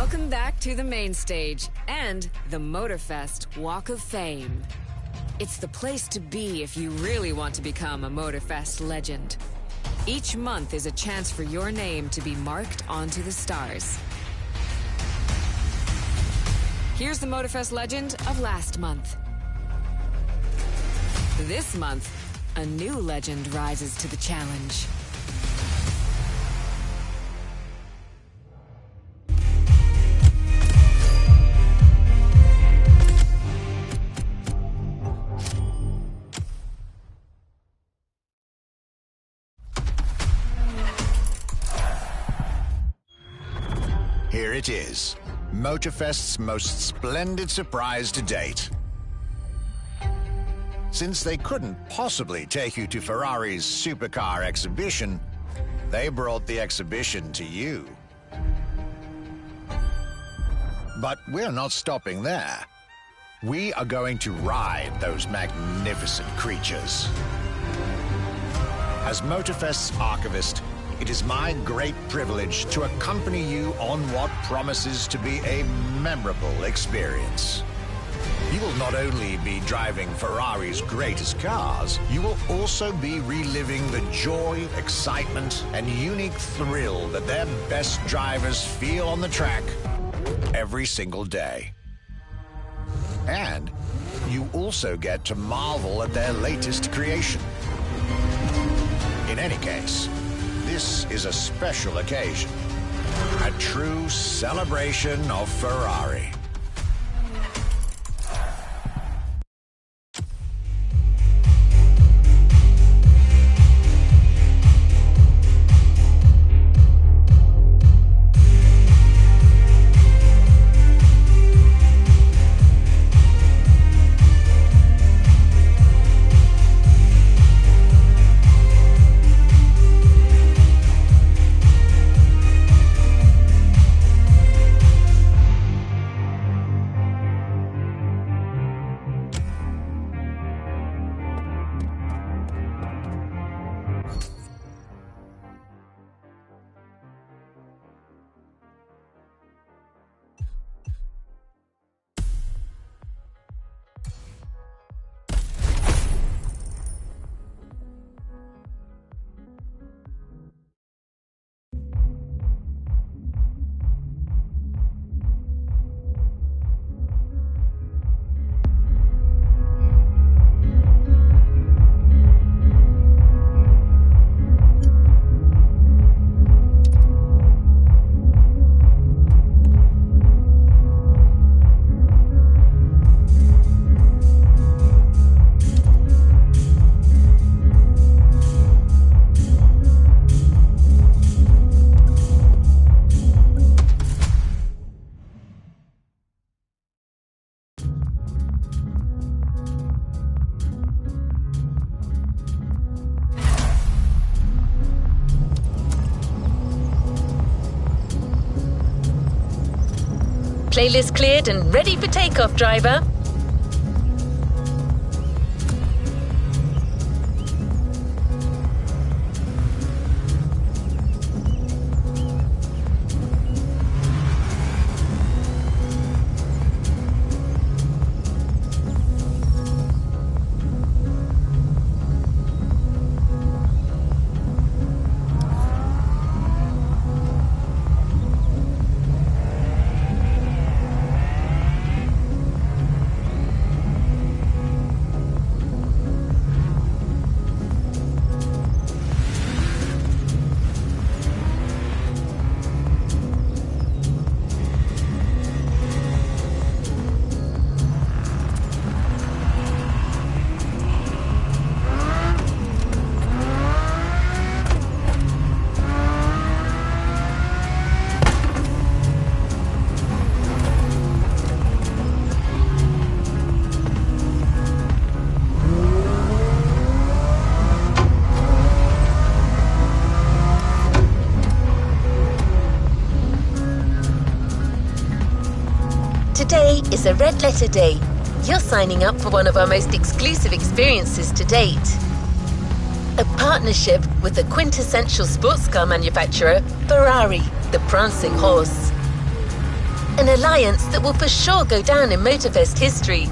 Welcome back to the main stage and the Motorfest Walk of Fame. It's the place to be if you really want to become a Motorfest legend. Each month is a chance for your name to be marked onto the stars. Here's the Motorfest legend of last month. This month, a new legend rises to the challenge. Here it is, Motorfest's most splendid surprise to date. Since they couldn't possibly take you to Ferrari's supercar exhibition, they brought the exhibition to you. But we're not stopping there. We are going to ride those magnificent creatures. As Motorfest's archivist, it is my great privilege to accompany you on what promises to be a memorable experience. You will not only be driving Ferrari's greatest cars, you will also be reliving the joy, excitement, and unique thrill that their best drivers feel on the track every single day. And you also get to marvel at their latest creation. In any case, this is a special occasion, a true celebration of Ferrari. Playlist cleared and ready for takeoff, driver. Today is a red letter day. You're signing up for one of our most exclusive experiences to date. A partnership with the quintessential sports car manufacturer, Ferrari, the prancing horse. An alliance that will for sure go down in Motorfest history.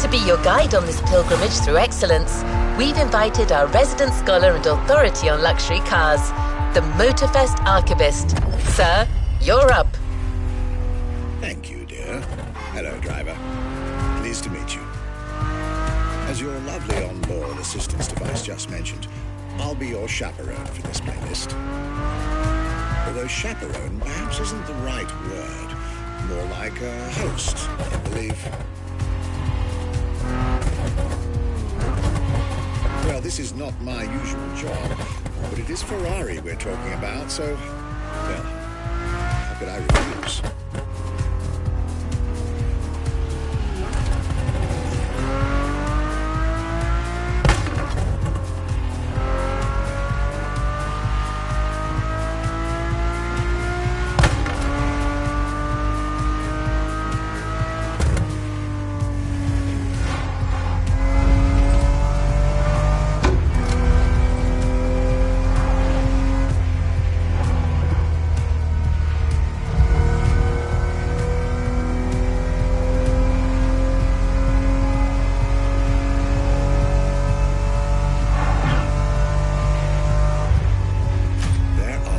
To be your guide on this pilgrimage through excellence, we've invited our resident scholar and authority on luxury cars, the Motorfest archivist. Sir, you're up. Thank you, dear. Hello, driver. Pleased to meet you. As your lovely onboard assistance device just mentioned, I'll be your chaperone for this playlist. Although chaperone perhaps isn't the right word. More like a host, I believe. Well, this is not my usual job, but it is Ferrari we're talking about, so, well, how could I refuse?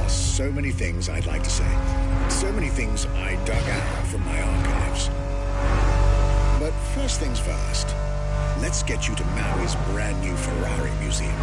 So many things I'd like to say. So many things I dug out from my archives. But first things first, let's get you to Maui's brand new Ferrari museum.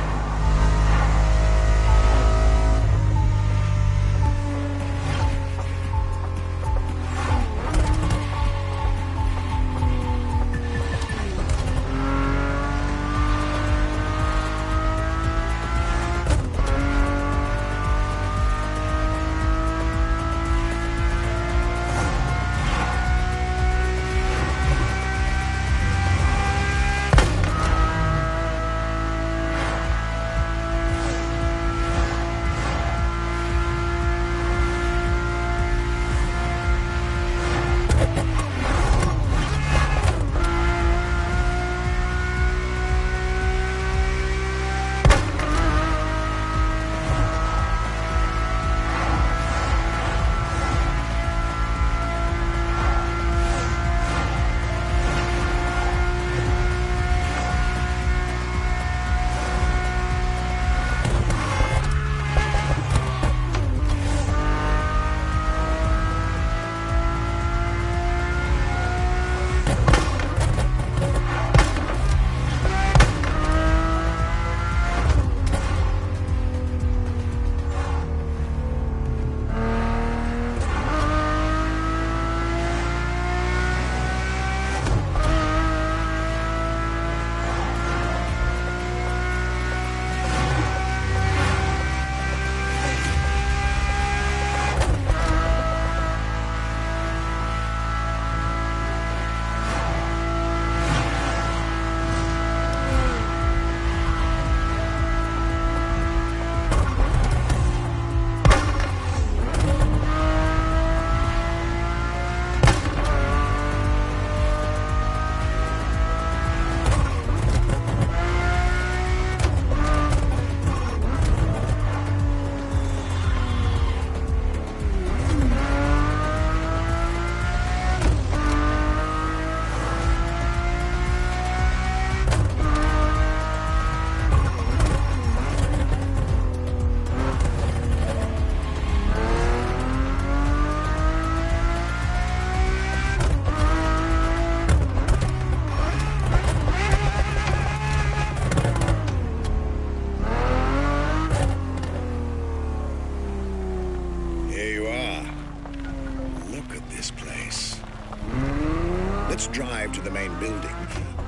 Let's drive to the main building.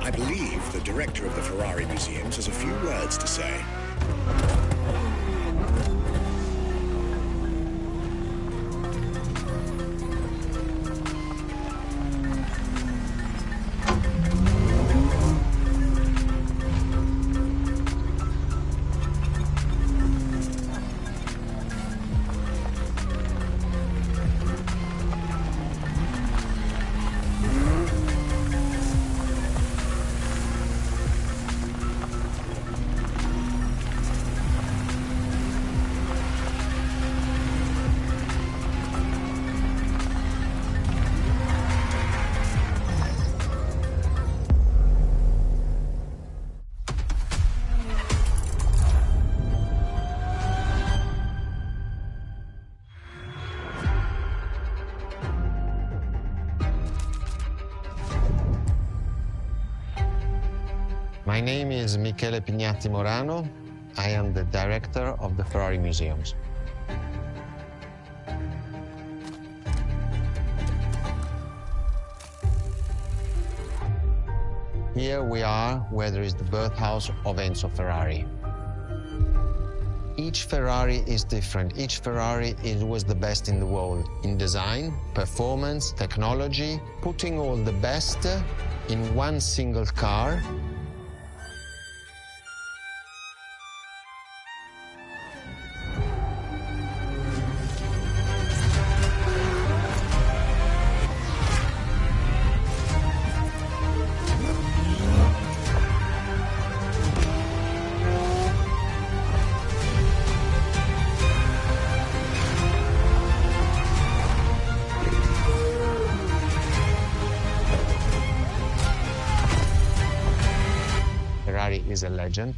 I believe the director of the Ferrari Museums has a few words to say. My name is Michele Pignatti Morano. I am the director of the Ferrari Museums. Here we are where there is the birthhouse of Enzo Ferrari. Each Ferrari is different. Each Ferrari was the best in the world in design, performance, technology, putting all the best in one single car. Ferrari is a legend.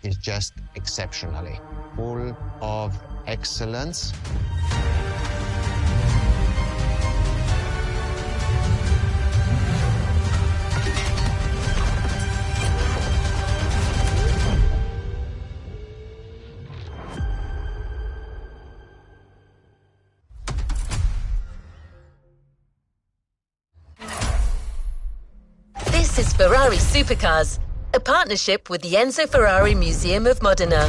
It's just exceptionally full of excellence. This is Ferrari Supercars, a partnership with the Enzo Ferrari Museum of Modena.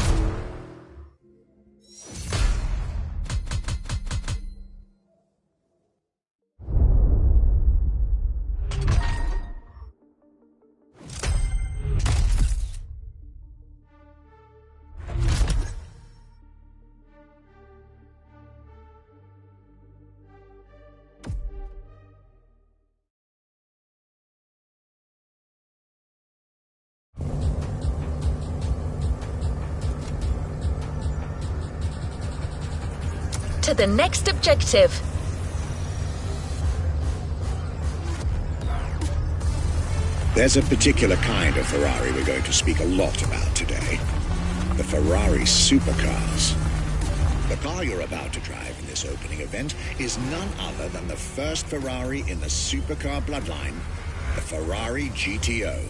To the next objective. There's a particular kind of Ferrari we're going to speak a lot about today. The Ferrari Supercars. The car you're about to drive in this opening event is none other than the first Ferrari in the supercar bloodline, the Ferrari GTO.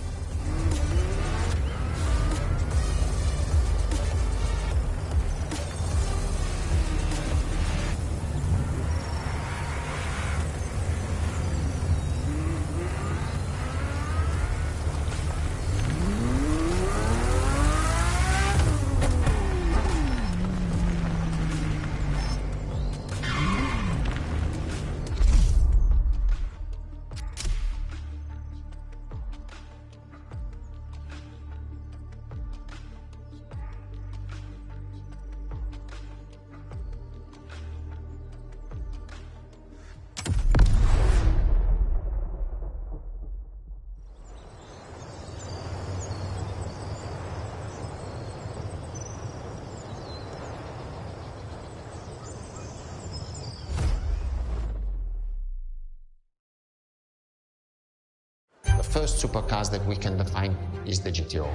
The first supercars that we can define is the GTO.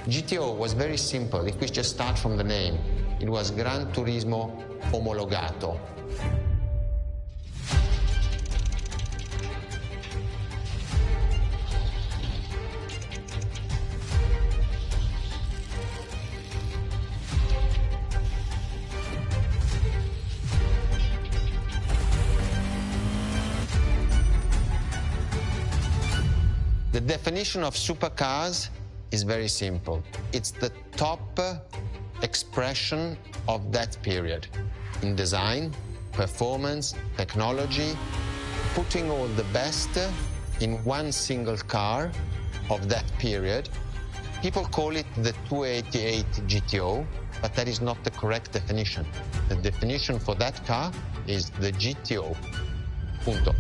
GTO was very simple. If we just start from the name, it was Gran Turismo Omologato. The definition of supercars is very simple. It's the top expression of that period in design, performance, technology, putting all the best in one single car of that period. People call it the 288 GTO, but that is not the correct definition. The definition for that car is the GTO. Punto.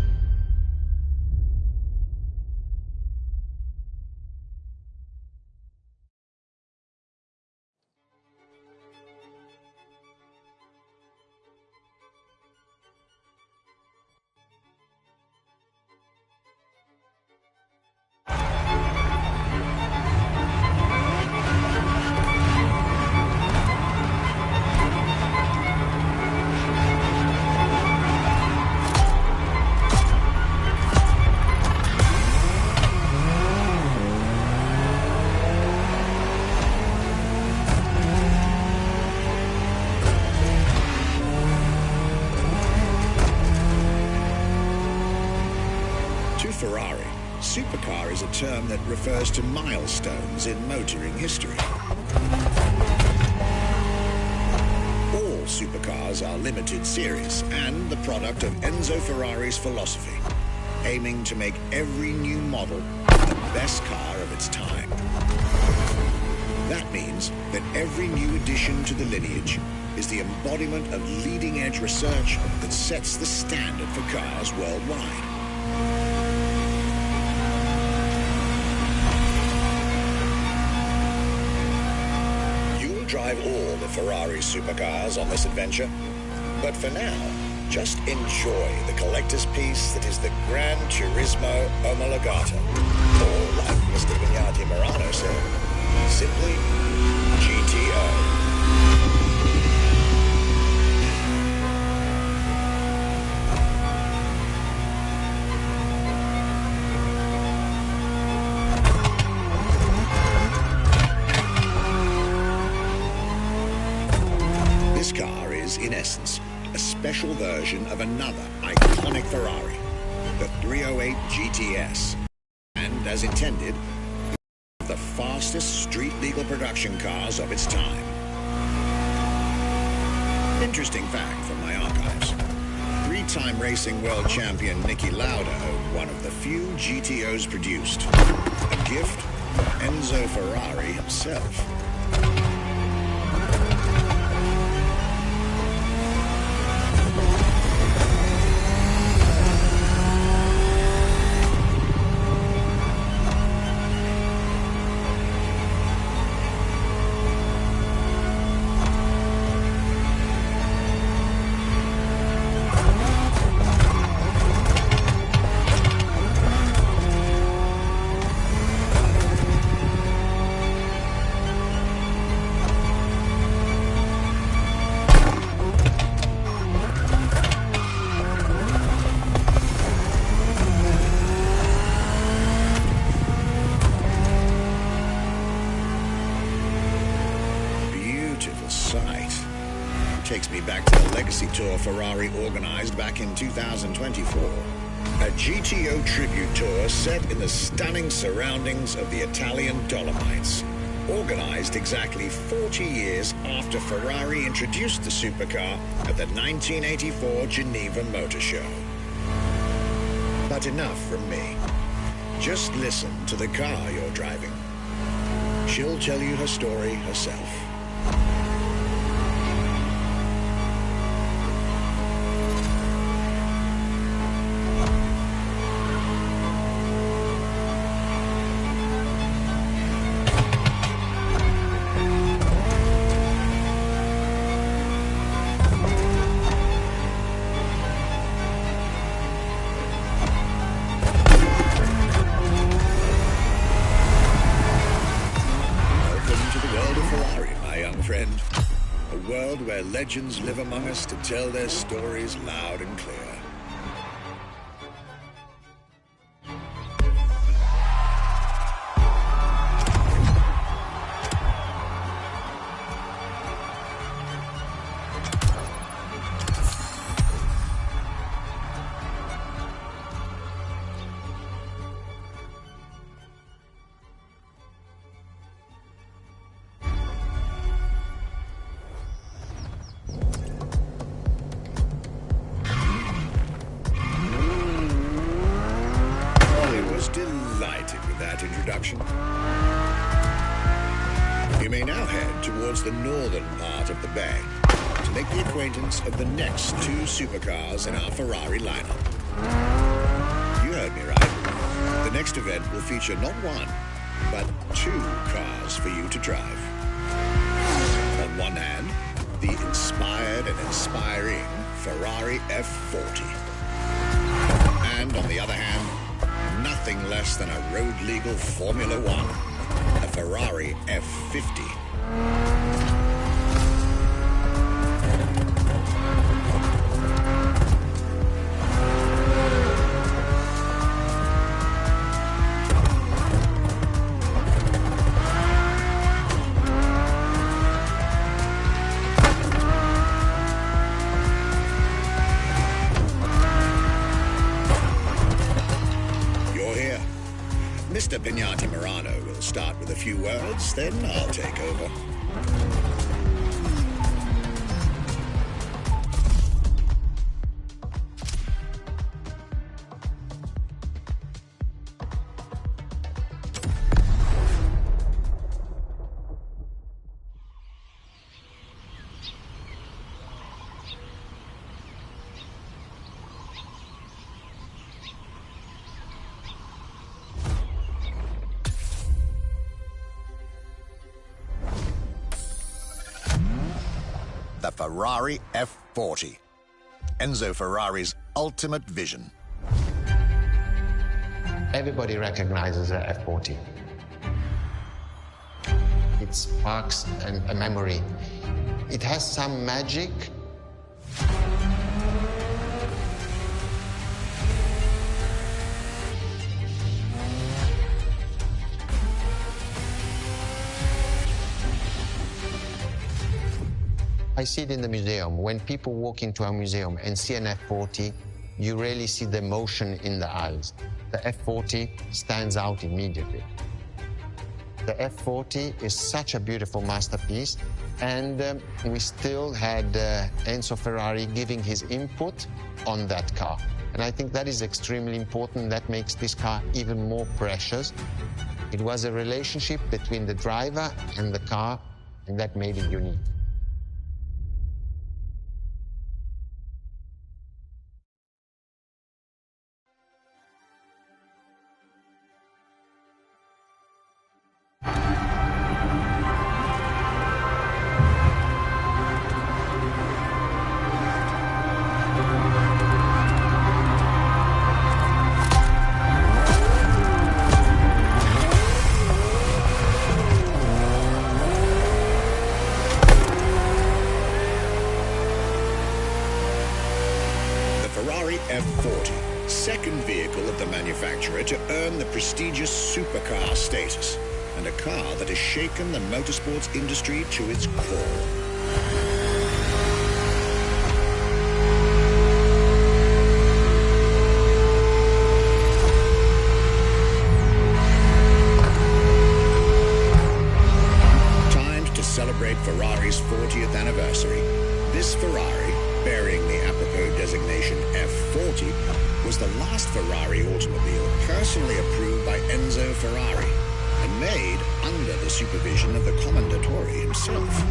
Ferrari, supercar is a term that refers to milestones in motoring history. All supercars are limited series and the product of Enzo Ferrari's philosophy, aiming to make every new model the best car of its time. That means that every new addition to the lineage is the embodiment of leading-edge research that sets the standard for cars worldwide. Drive all the Ferrari supercars on this adventure. But for now, just enjoy the collector's piece that is the Gran Turismo Omologato. Or, like Mr. Vignati Morano said, simply GTO. This car is, in essence, a special version of another iconic Ferrari, the 308 GTS, and, as intended, the fastest street-legal production cars of its time. Interesting fact from my archives. Three-time racing world champion Niki Lauda owned one of the few GTOs produced, a gift from Enzo Ferrari himself. Takes me back to the Legacy Tour Ferrari organized back in 2024. A GTO tribute tour set in the stunning surroundings of the Italian Dolomites. Organized exactly 40 years after Ferrari introduced the supercar at the 1984 Geneva Motor Show. But enough from me. Just listen to the car you're driving. She'll tell you her story herself. A world where legends live among us to tell their stories loud and clear. that introduction. You may now head towards the northern part of the bay to make the acquaintance of the next two supercars in our Ferrari lineup. You heard me right. The next event will feature not one, but two cars for you to drive. On one hand, the inspired and inspiring Ferrari F40. And on the other hand, nothing less than a road-legal Formula One, the Ferrari F50. Mr. Pignati Morano will start with a few words, then I'll take over. The Ferrari F40, Enzo Ferrari's ultimate vision. Everybody recognizes the F40. It sparks a memory. It has some magic. I see it in the museum. When people walk into a museum and see an F40, you really see the emotion in the eyes. The F40 stands out immediately. The F40 is such a beautiful masterpiece, and we still had Enzo Ferrari giving his input on that car. And I think that is extremely important. That makes this car even more precious. It was a relationship between the driver and the car, and that made it unique. F40, second vehicle of the manufacturer to earn the prestigious supercar status, and a car that has shaken the motorsports industry to its core. Timed to celebrate Ferrari's 40th anniversary, this Ferrari, bearing the apropos designation F40, was the last Ferrari automobile personally approved by Enzo Ferrari and made under the supervision of the Commendatore himself.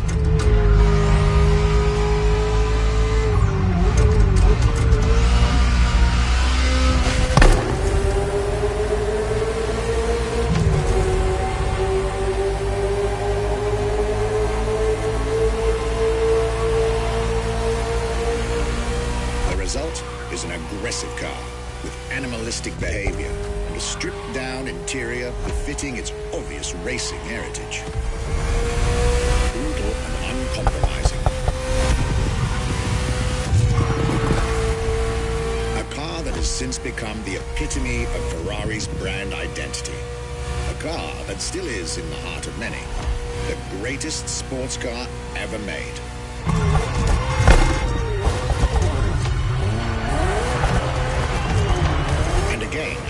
Is an aggressive car with animalistic behavior and a stripped-down interior befitting its obvious racing heritage. Brutal and uncompromising. A car that has since become the epitome of Ferrari's brand identity. A car that still is in the heart of many, the greatest sports car ever made.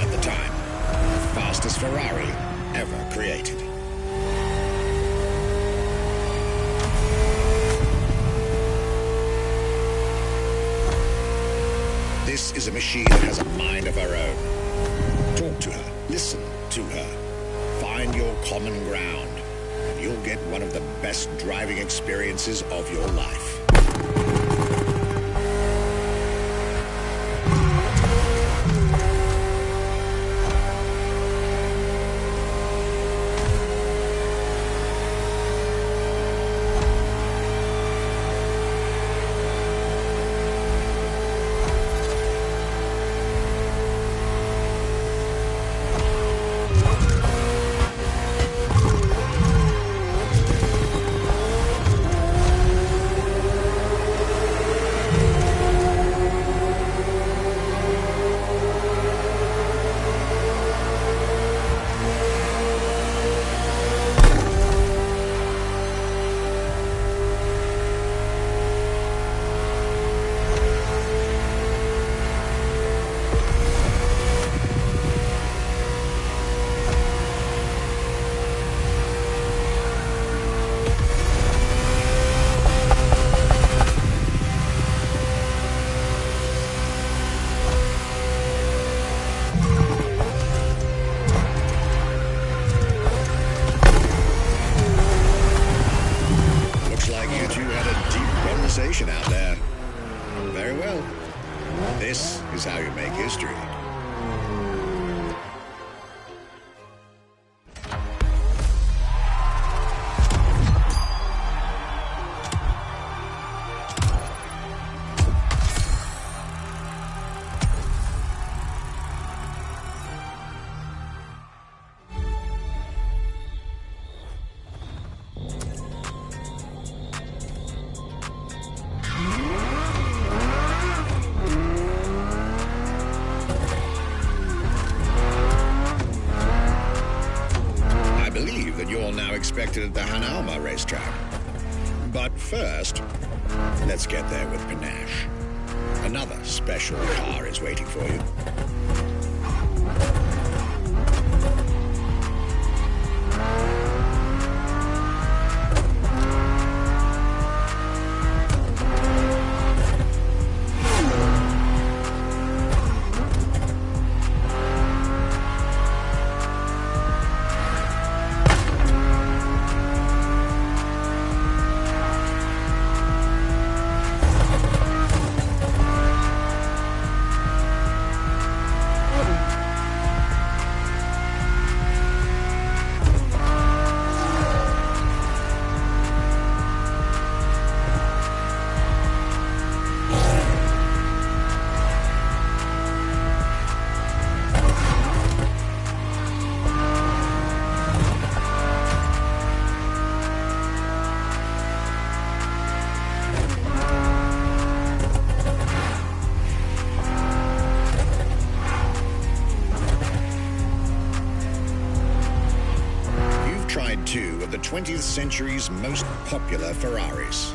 At the time, the fastest Ferrari ever created. This is a machine that has a mind of her own. Talk to her, listen to her, find your common ground, and you'll get one of the best driving experiences of your life. Out there. Very well. This is how you make history. Expected at the Hanauma racetrack. But first, let's get there with panache. Another special car is waiting for you. Two of the 20th century's most popular Ferraris.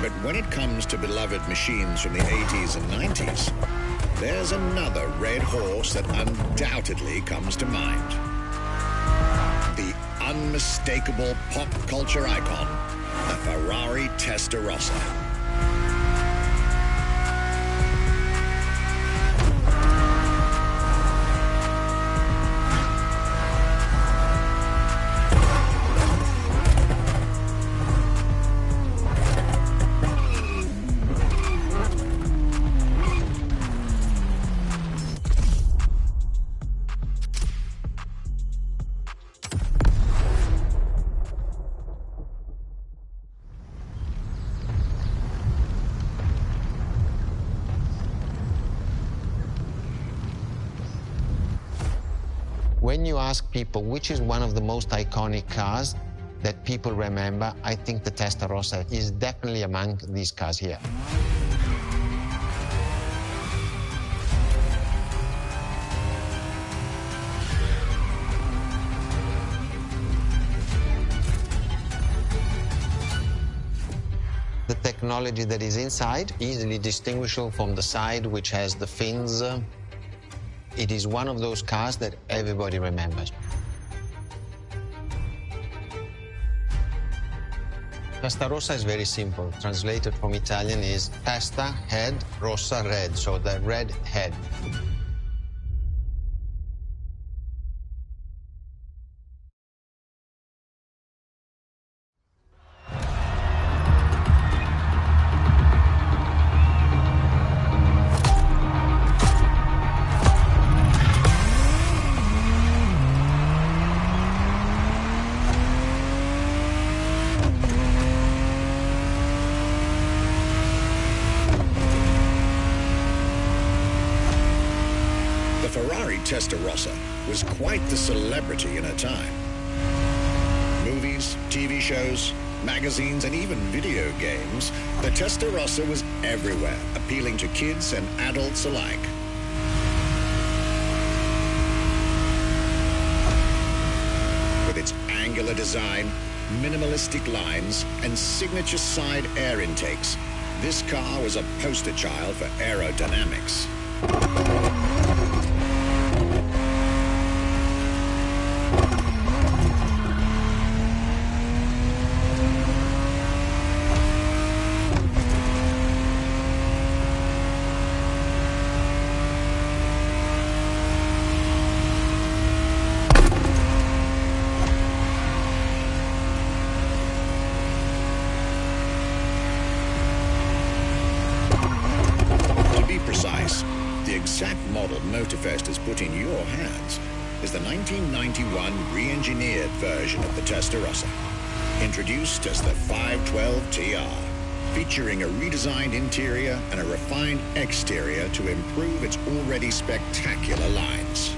But when it comes to beloved machines from the 80s and 90s, there's another red horse that undoubtedly comes to mind. The unmistakable pop culture icon, the Ferrari Testarossa. When you ask people which is one of the most iconic cars that people remember, I think the Testarossa is definitely among these cars here. The technology that is inside, easily distinguishable from the side which has the fins. It is one of those cars that everybody remembers. Testarossa is very simple. Translated from Italian is testa, head, rossa, red, so the red head. Testarossa was quite the celebrity in her time. Movies, TV shows, magazines, and even video games, the Testarossa was everywhere, appealing to kids and adults alike. With its angular design, minimalistic lines, and signature side air intakes, this car was a poster child for aerodynamics. The exact model Motorfest has put in your hands is the 1991 re-engineered version of the Testarossa, introduced as the 512 TR, featuring a redesigned interior and a refined exterior to improve its already spectacular lines.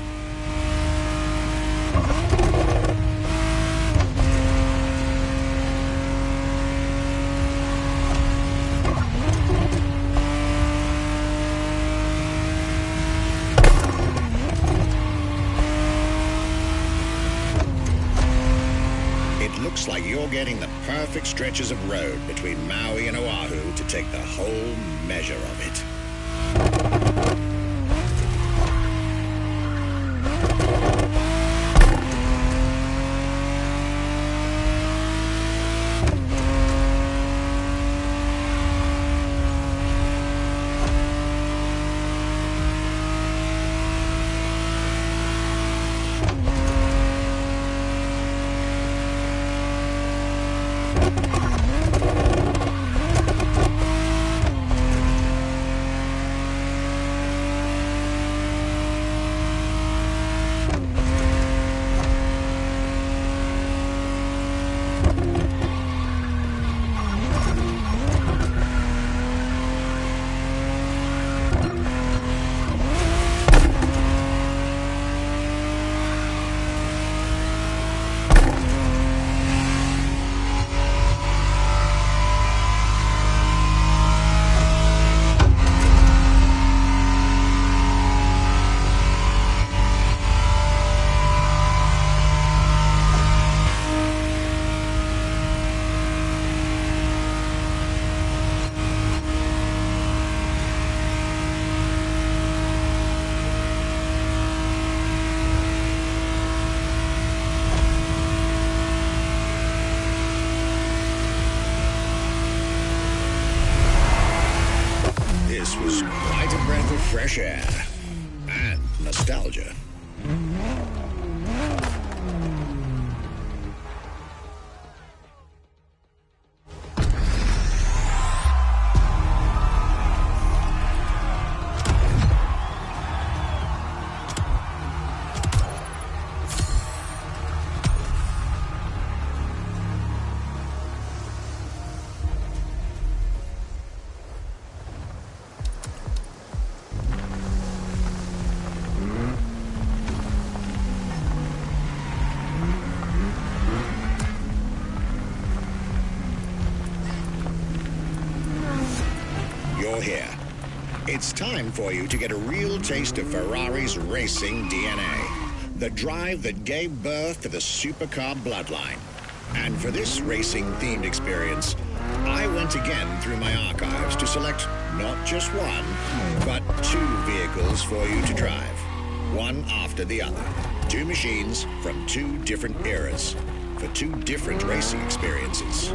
Looks like you're getting the perfect stretches of road between Maui and Oahu to take the whole measure of it. This was quite a breath of fresh air and nostalgia. You're here. It's time for you to get a real taste of Ferrari's racing DNA. The drive that gave birth to the supercar bloodline. And for this racing-themed experience, I went again through my archives to select not just one, but two vehicles for you to drive. One after the other. Two machines from two different eras, for two different racing experiences.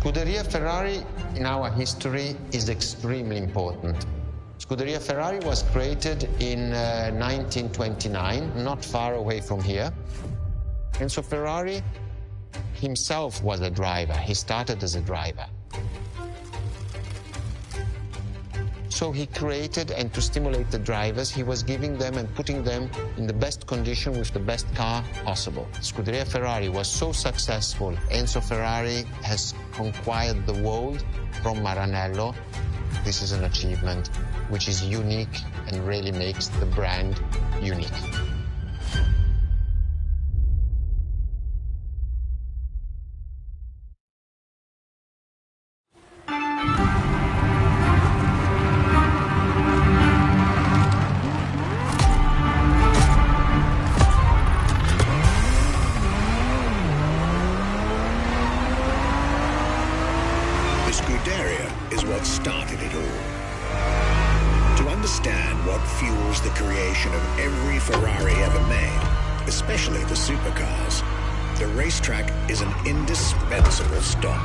Scuderia Ferrari in our history is extremely important. Scuderia Ferrari was created in 1929, not far away from here. Enzo Ferrari himself was a driver. He started as a driver. So he created, and to stimulate the drivers, he was giving them and putting them in the best condition with the best car possible. Scuderia Ferrari was so successful. Enzo Ferrari has conquered the world from Maranello. This is an achievement which is unique and really makes the brand unique. Is what started it all. To understand what fuels the creation of every Ferrari ever made, especially the supercars, the racetrack is an indispensable stop.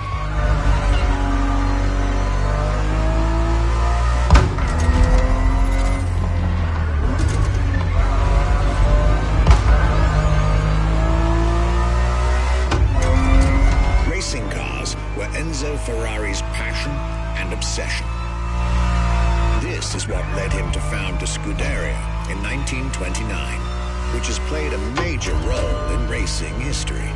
Racing cars were Enzo Ferrari's passion and obsession. This is what led him to found a Scuderia in 1929, which has played a major role in racing history.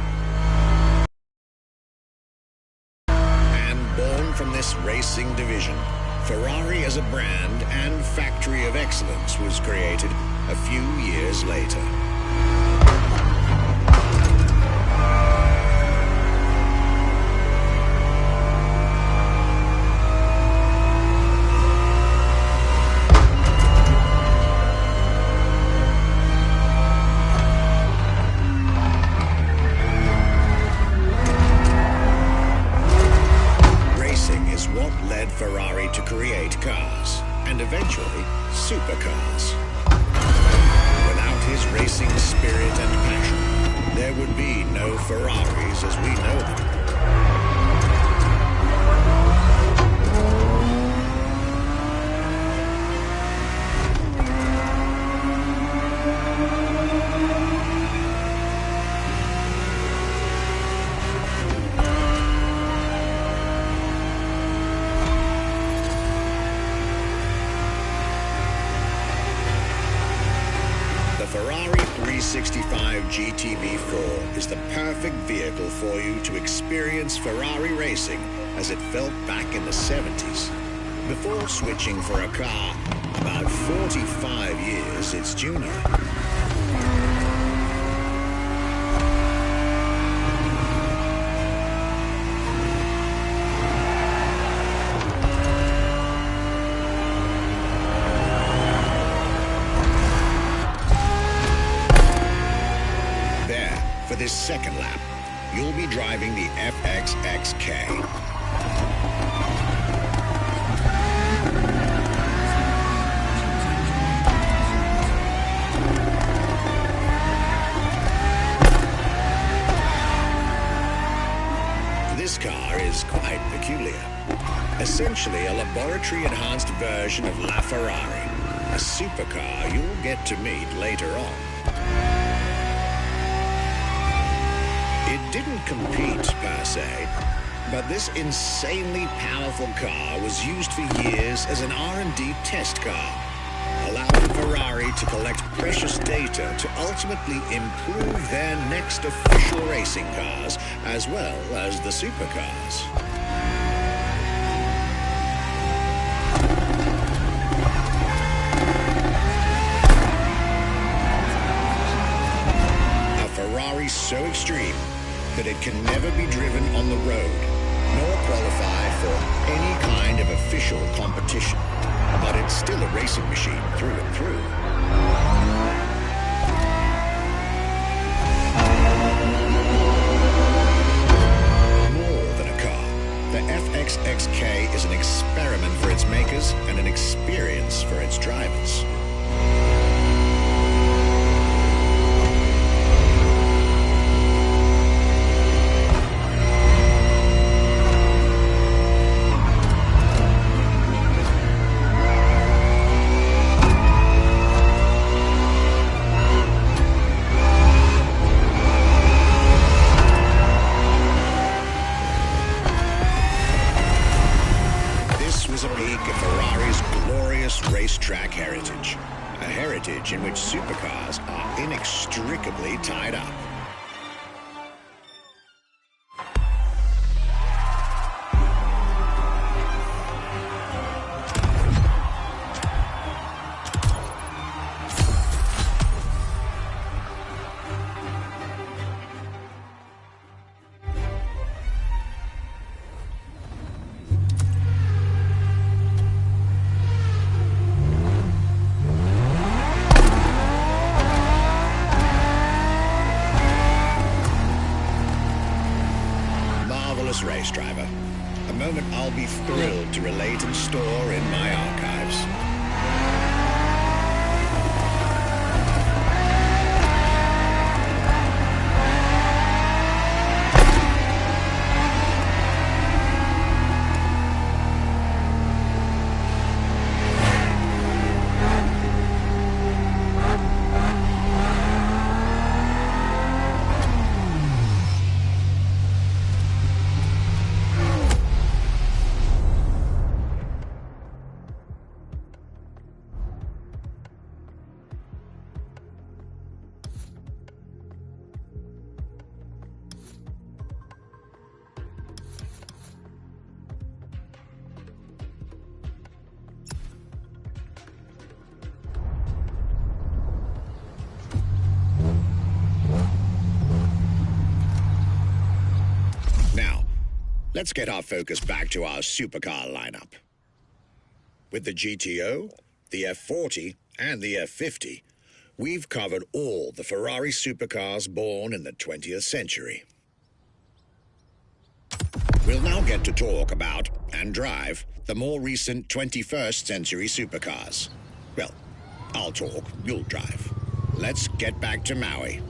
And born from this racing division, Ferrari as a brand and factory of excellence was created a few years later. Ferrari to create cars, and eventually supercars. Without his racing spirit and passion, there would be no Ferraris as we know them. Ferrari 365 GTB4 is the perfect vehicle for you to experience Ferrari racing as it felt back in the 70s. Before switching for a car about 45 years its junior. For this second lap, you'll be driving the FXXK. This car is quite peculiar. Essentially a laboratory-enhanced version of La Ferrari, a supercar you'll get to meet later on. It didn't compete, per se, but this insanely powerful car was used for years as an R&D test car, allowing Ferrari to collect precious data to ultimately improve their next official racing cars, as well as the supercars. A Ferrari so extreme that it can never be driven on the road, nor qualify for any kind of official competition. But it's still a racing machine through and through. More than a car, the FXXK is an experiment for its makers and an experience for its drivers. racetrack heritage. A heritage in which supercars are inextricably tied up. Race driver, a moment I'll be thrilled to relate and store in my archives. Let's get our focus back to our supercar lineup. With the GTO, the F40, and the F50, we've covered all the Ferrari supercars born in the 20th century. We'll now get to talk about, and drive, the more recent 21st century supercars. Well, I'll talk, you'll drive. Let's get back to Maui.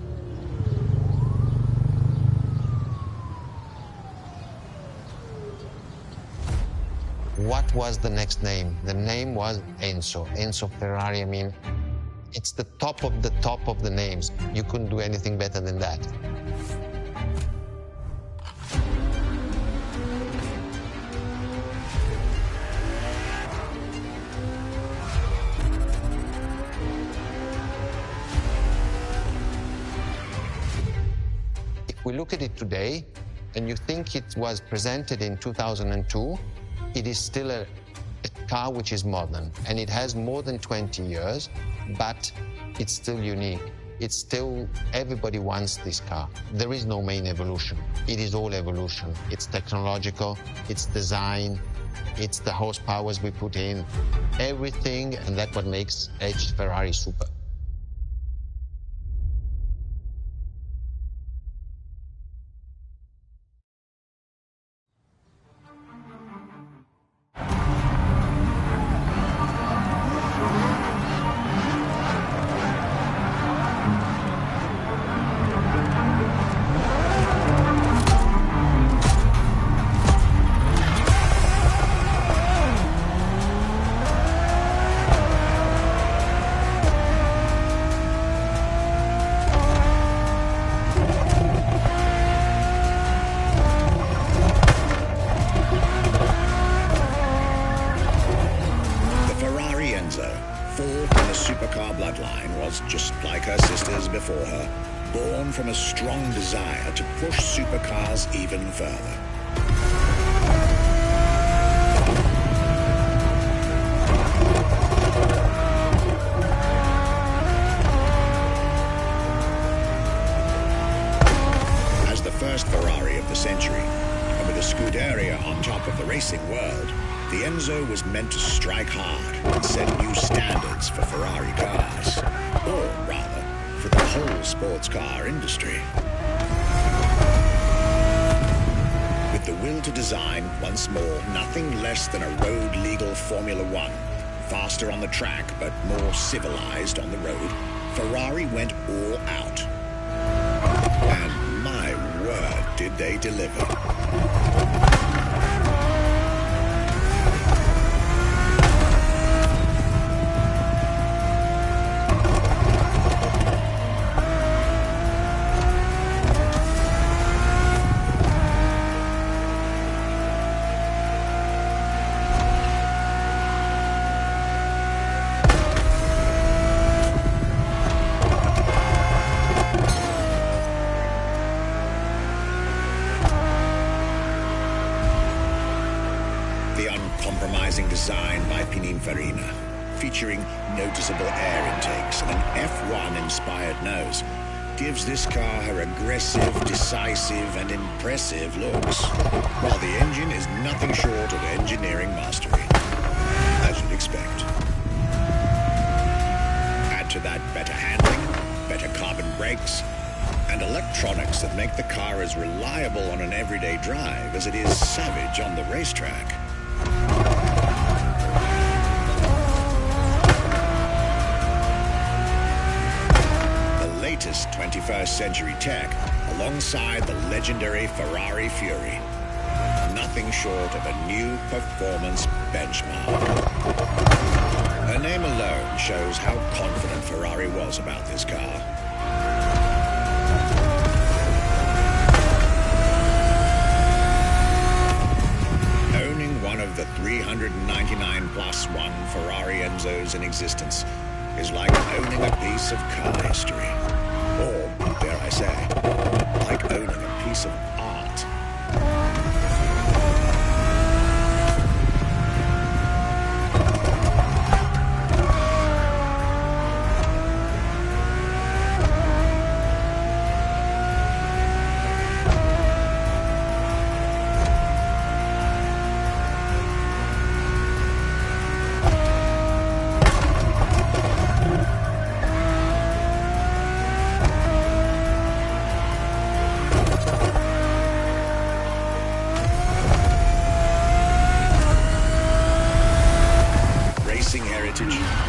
What was the next name? The name was Enzo. Enzo Ferrari, I mean, it's the top of the names. You couldn't do anything better than that. If we look at it today, and you think it was presented in 2002, it is still a car which is modern, and it has more than 20 years, but it's still unique. It's still, everybody wants this car. There is no main evolution. It is all evolution. It's technological, it's design, it's the horsepowers we put in, everything, and that's what makes H Ferrari super. Just like her sisters before her, born from a strong desire to push supercars even further. As the first Ferrari of the century, and with a Scuderia on top of the racing world, the Enzo was meant to strike hard and set new standards for Ferrari cars. Or, rather, for the whole sports car industry. With the will to design, once more, nothing less than a road-legal Formula One, faster on the track but more civilized on the road, Ferrari went all out. And my word, did they deliver. Pininfarina, featuring noticeable air intakes and an F1-inspired nose, gives this car her aggressive, decisive, and impressive looks, while the engine is nothing short of engineering mastery, as you'd expect. Add to that better handling, better carbon brakes, and electronics that make the car as reliable on an everyday drive as it is savage on the racetrack. Latest 21st century tech alongside the legendary Ferrari Fury. Nothing short of a new performance benchmark. Her name alone shows how confident Ferrari was about this car. Owning one of the 399 plus one Ferrari Enzos in existence is like owning a piece of car history. Or, dare I say, like owning a piece of art.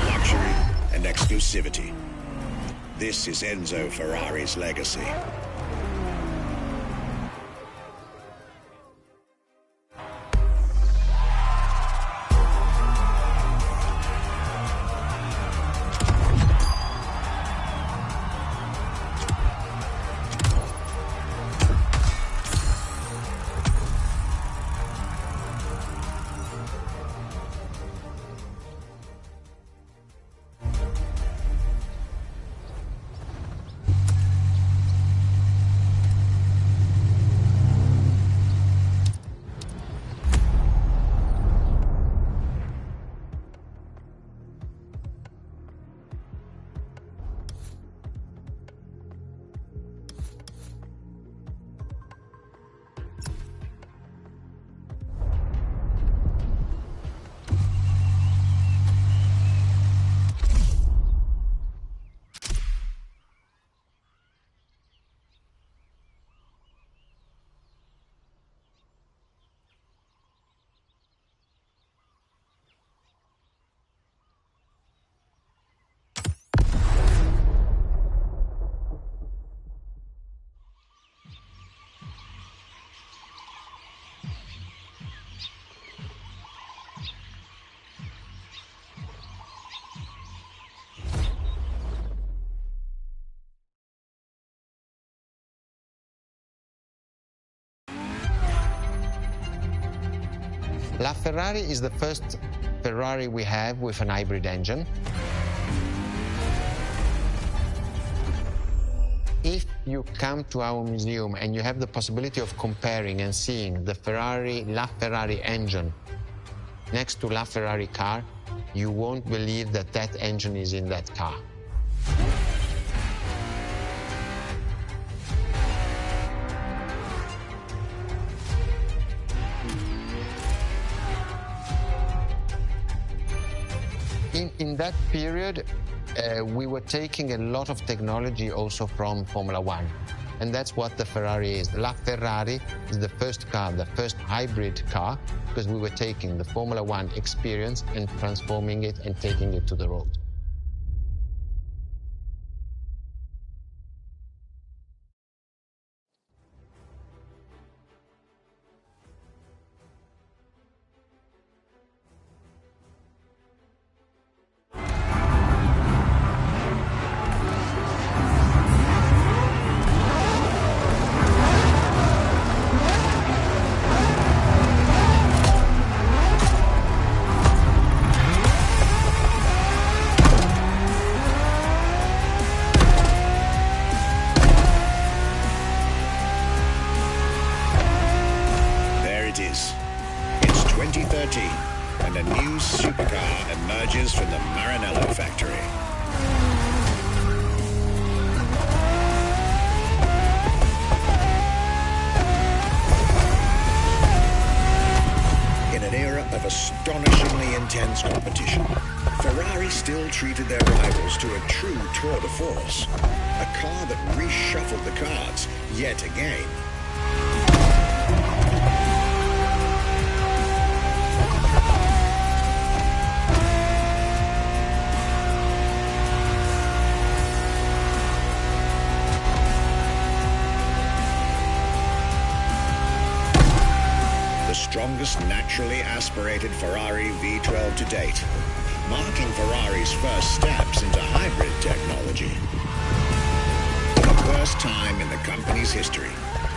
Luxury and exclusivity. This is Enzo Ferrari's legacy. LaFerrari is the first Ferrari we have with an hybrid engine. If you come to our museum and you have the possibility of comparing and seeing the LaFerrari engine next to LaFerrari car, you won't believe that that engine is in that car. In that period, we were taking a lot of technology also from Formula One. And that's what the Ferrari is. LaFerrari is the first car, the first hybrid car, because we were taking the Formula One experience and transforming it and taking it to the road. Maranello factory. In an era of astonishingly intense competition, Ferrari still treated their rivals to a true tour de force, a car that reshuffled the cards yet again. The strongest naturally aspirated Ferrari V12 to date, marking Ferrari's first steps into hybrid technology. For the first time in the company's history,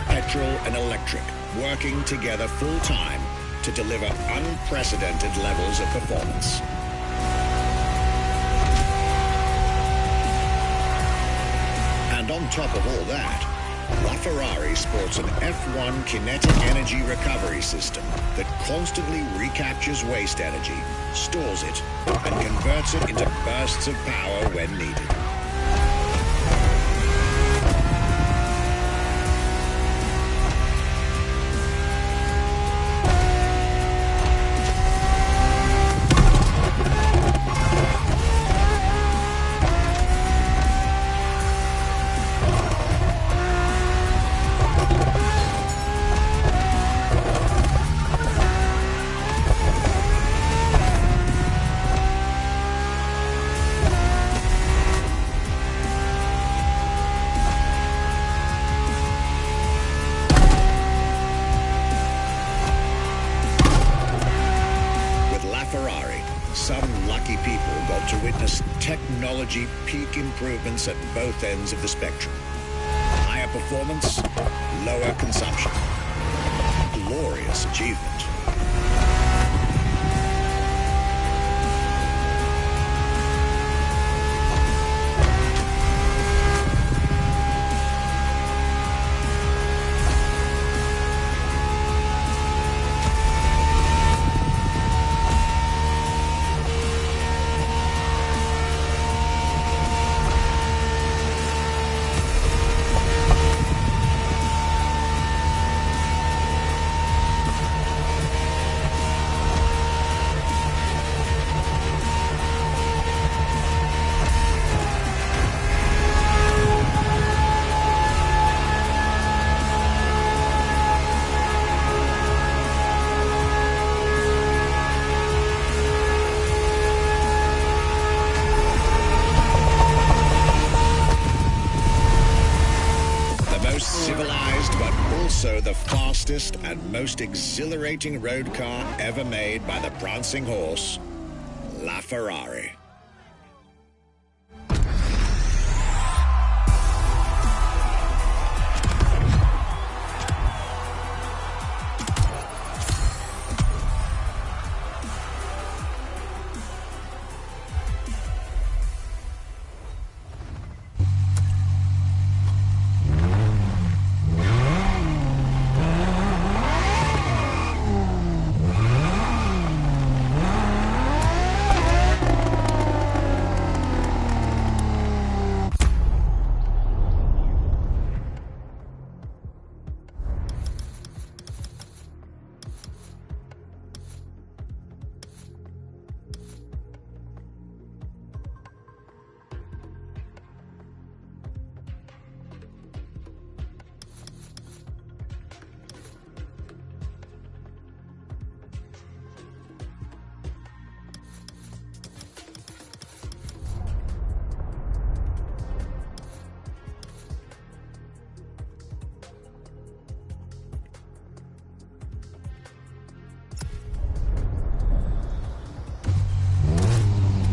petrol and electric working together full-time to deliver unprecedented levels of performance. And on top of all that, LaFerrari sports an F1 kinetic energy recovery system that constantly recaptures waste energy, stores it, and converts it into bursts of power when needed. Some lucky people got to witness technology peak improvements at both ends of the spectrum. Higher performance, lower consumption. Glorious achievement. Civilized, but also the fastest and most exhilarating road car ever made by the prancing horse, LaFerrari.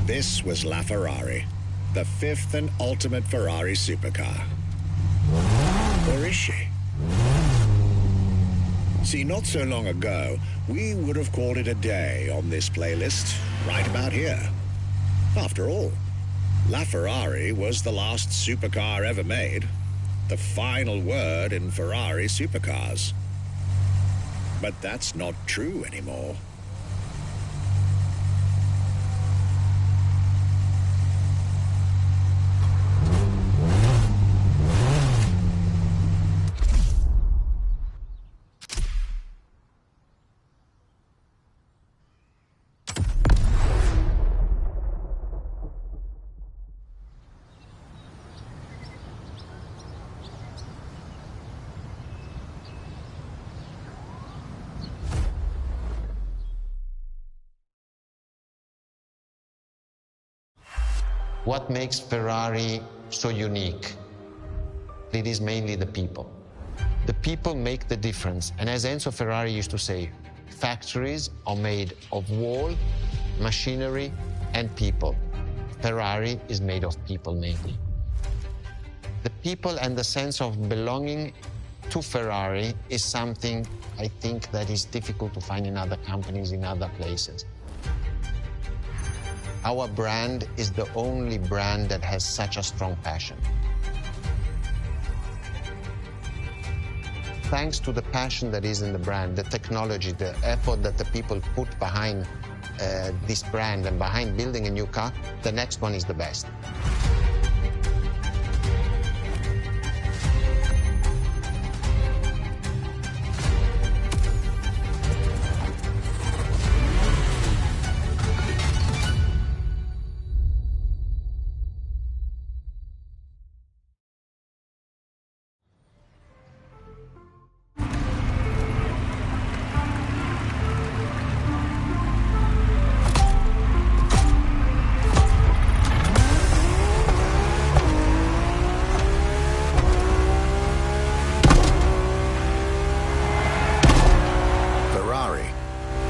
This was LaFerrari, the fifth and ultimate Ferrari supercar. Or is she? See, not so long ago, we would have called it a day on this playlist, right about here. After all, LaFerrari was the last supercar ever made, the final word in Ferrari supercars. But that's not true anymore. What makes Ferrari so unique? It is mainly the people. The people make the difference. And as Enzo Ferrari used to say, factories are made of wall, machinery, and people. Ferrari is made of people mainly. The people and the sense of belonging to Ferrari is something I think that is difficult to find in other companies, in other places. Our brand is the only brand that has such a strong passion. Thanks to the passion that is in the brand, the technology, the effort that the people put behind this brand and behind building a new car, the next one is the best.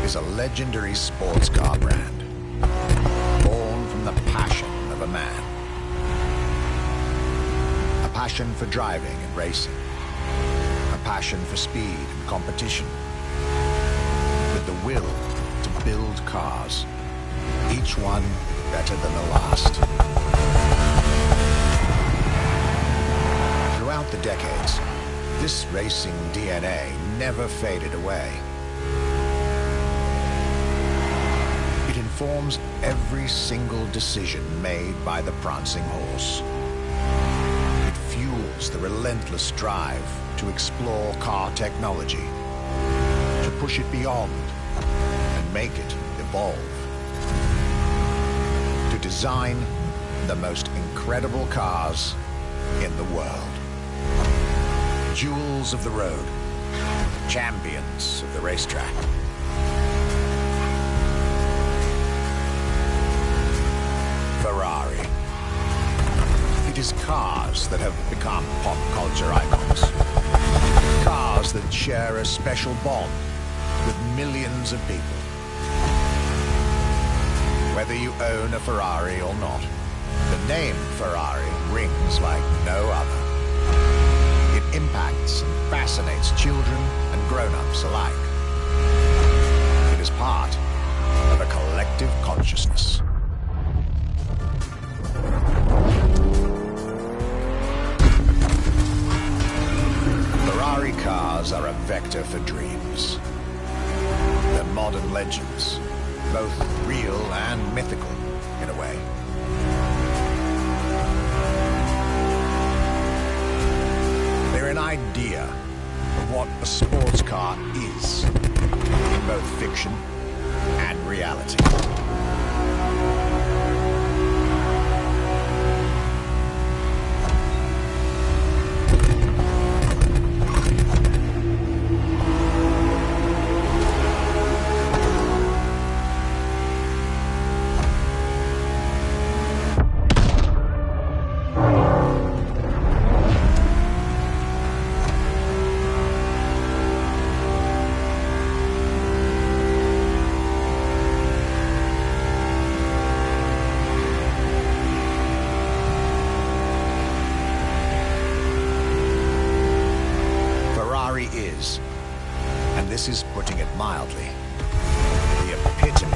Is a legendary sports car brand, born from the passion of a man. A passion for driving and racing. A passion for speed and competition. With the will to build cars, each one better than the last. Throughout the decades, this racing DNA never faded away. Forms every single decision made by the prancing horse. It fuels the relentless drive to explore car technology, to push it beyond and make it evolve, to design the most incredible cars in the world. Jewels of the road, champions of the racetrack. Ferrari. It is cars that have become pop culture icons. Cars that share a special bond with millions of people. Whether you own a Ferrari or not, the name Ferrari rings like no other. It impacts and fascinates children and grown-ups alike. It is part of a collective consciousness. Ferrari cars are a vector for dreams. They're modern legends, both real and mythical in a way. They're an idea of what a sports car is, in both fiction and reality. Is, and this is putting it mildly, the epitome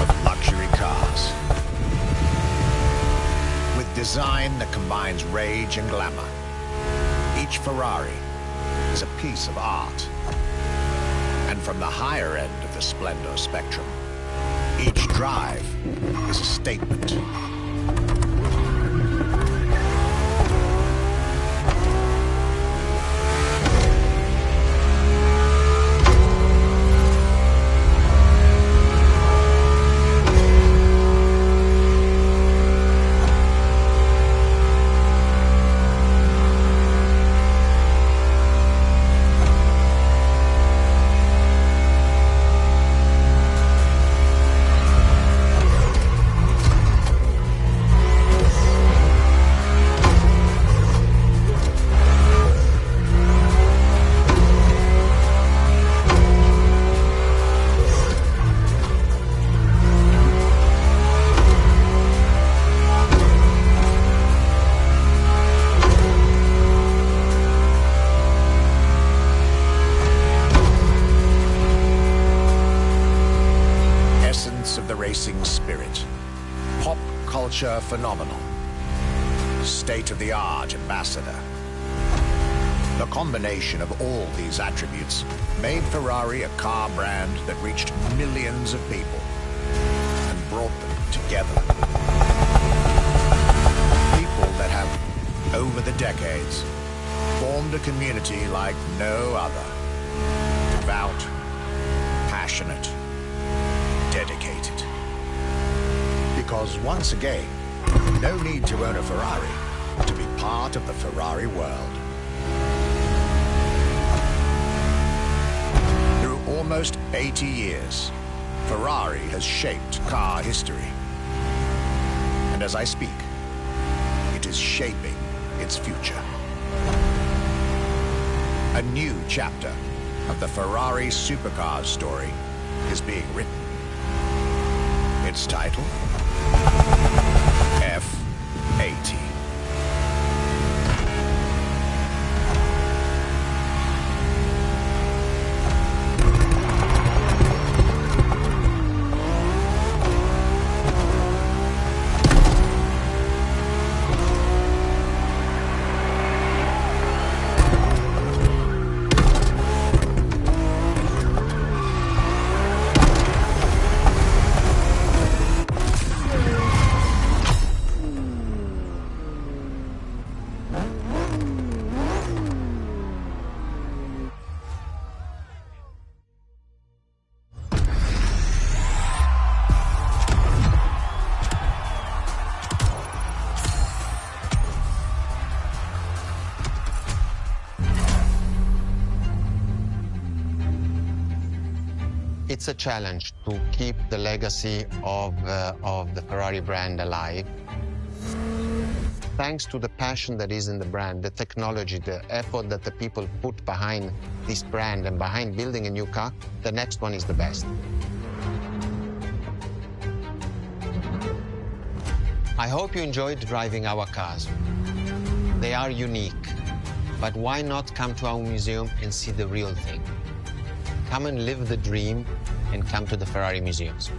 of luxury cars. With design that combines rage and glamour, each Ferrari is a piece of art. And from the higher end of the splendor spectrum, each drive is a statement. culture phenomenon, state-of-the-art ambassador. The combination of all these attributes made Ferrari a car brand that reached millions of people and brought them together. People that have, over the decades, formed a community like no other. Devout, passionate, dedicated. Because once again, no need to own a Ferrari to be part of the Ferrari world. Through almost 80 years, Ferrari has shaped car history. And as I speak, it is shaping its future. A new chapter of the Ferrari supercar story is being written. Its title? F80. It's a challenge to keep the legacy of the Ferrari brand alive. Thanks to the passion that is in the brand, the technology, the effort that the people put behind this brand and behind building a new car, the next one is the best. I hope you enjoyed driving our cars. They are unique, but why not come to our museum and see the real thing? Come and live the dream and come to the Ferrari museums.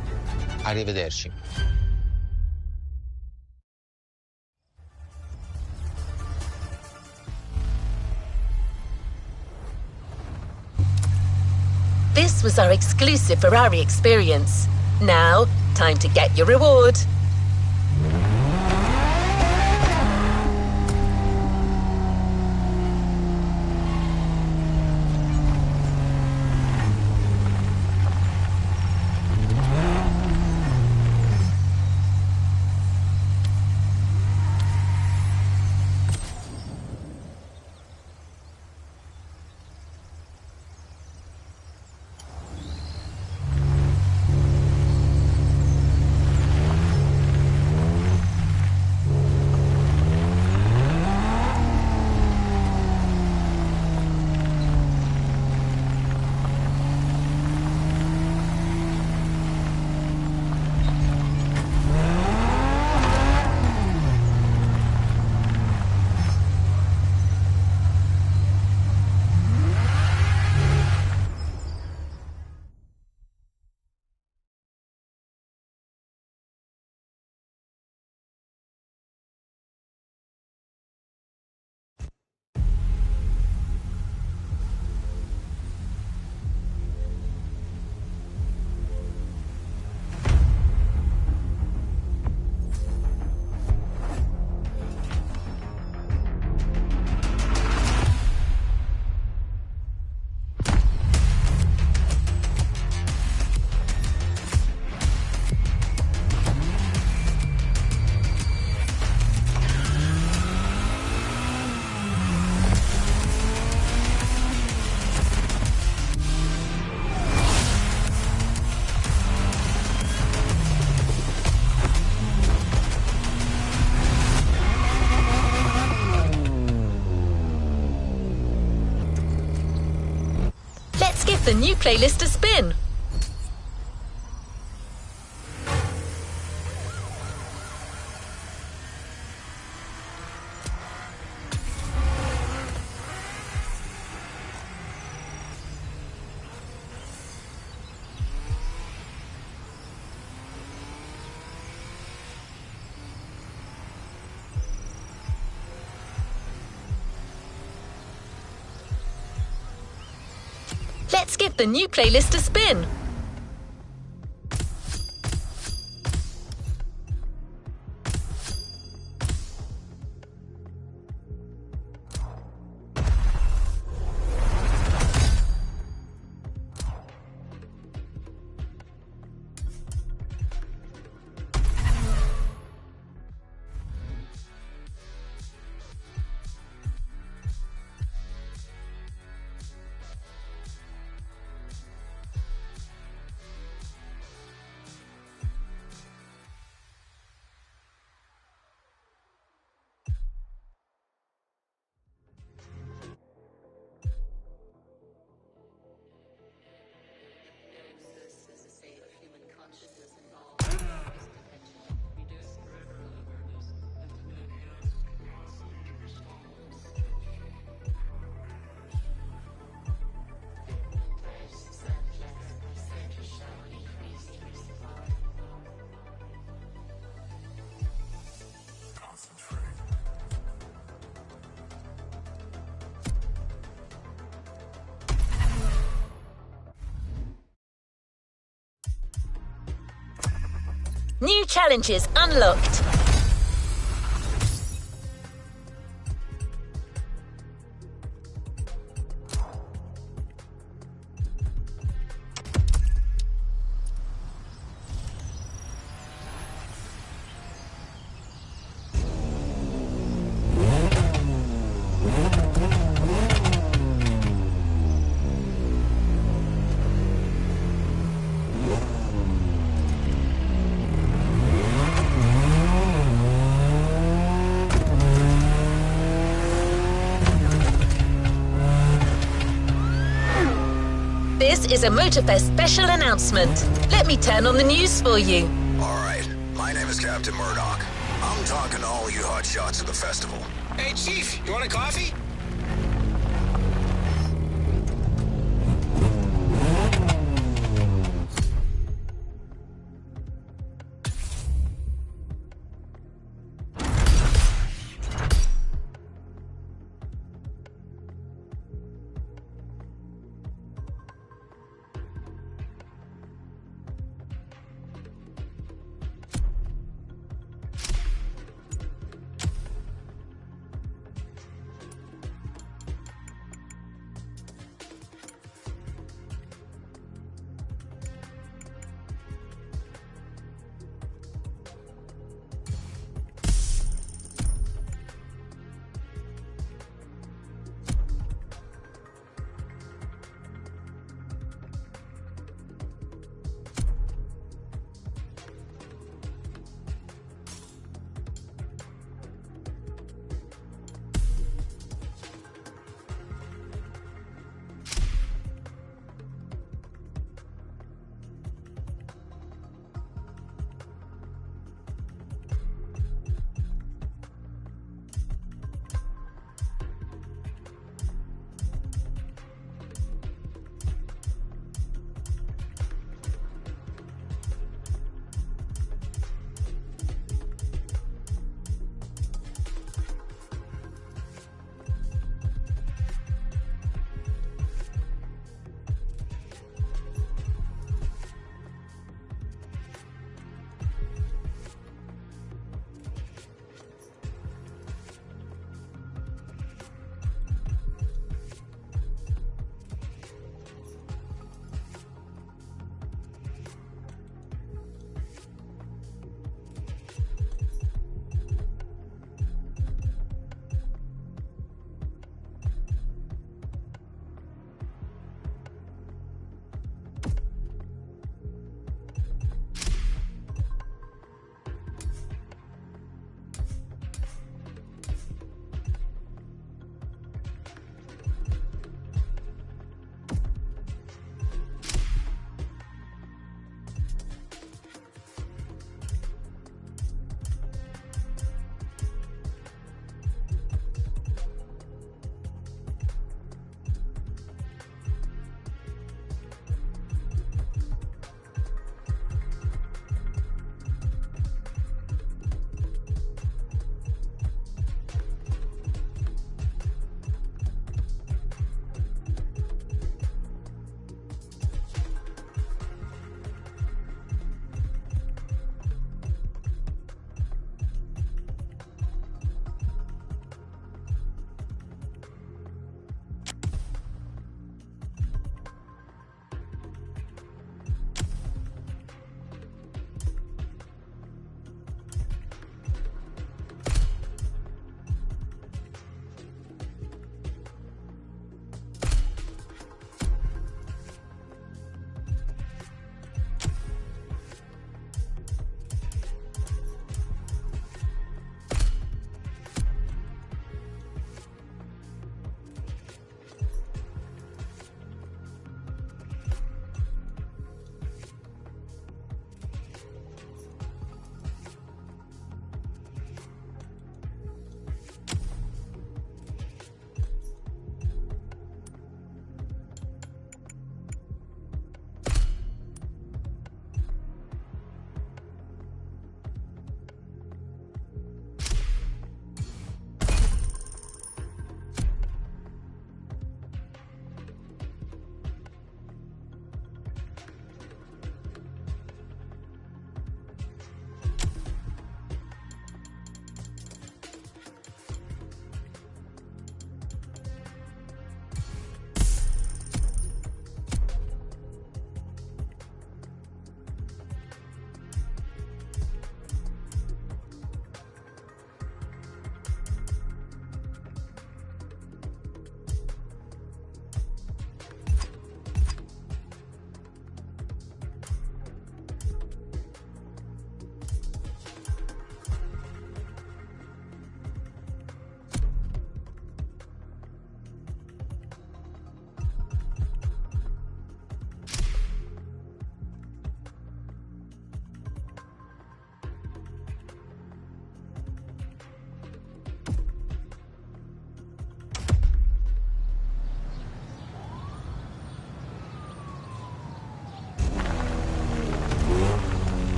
Arrivederci. This was our exclusive Ferrari experience. Now, time to get your reward. Give the new playlist a spin. Let's give the new playlist a spin. New challenges unlocked. This is a Motorfest special announcement. Let me turn on the news for you. All right, my name is Captain Murdoch. I'm talking to all you hotshots at the festival. Hey, Chief, you want a coffee?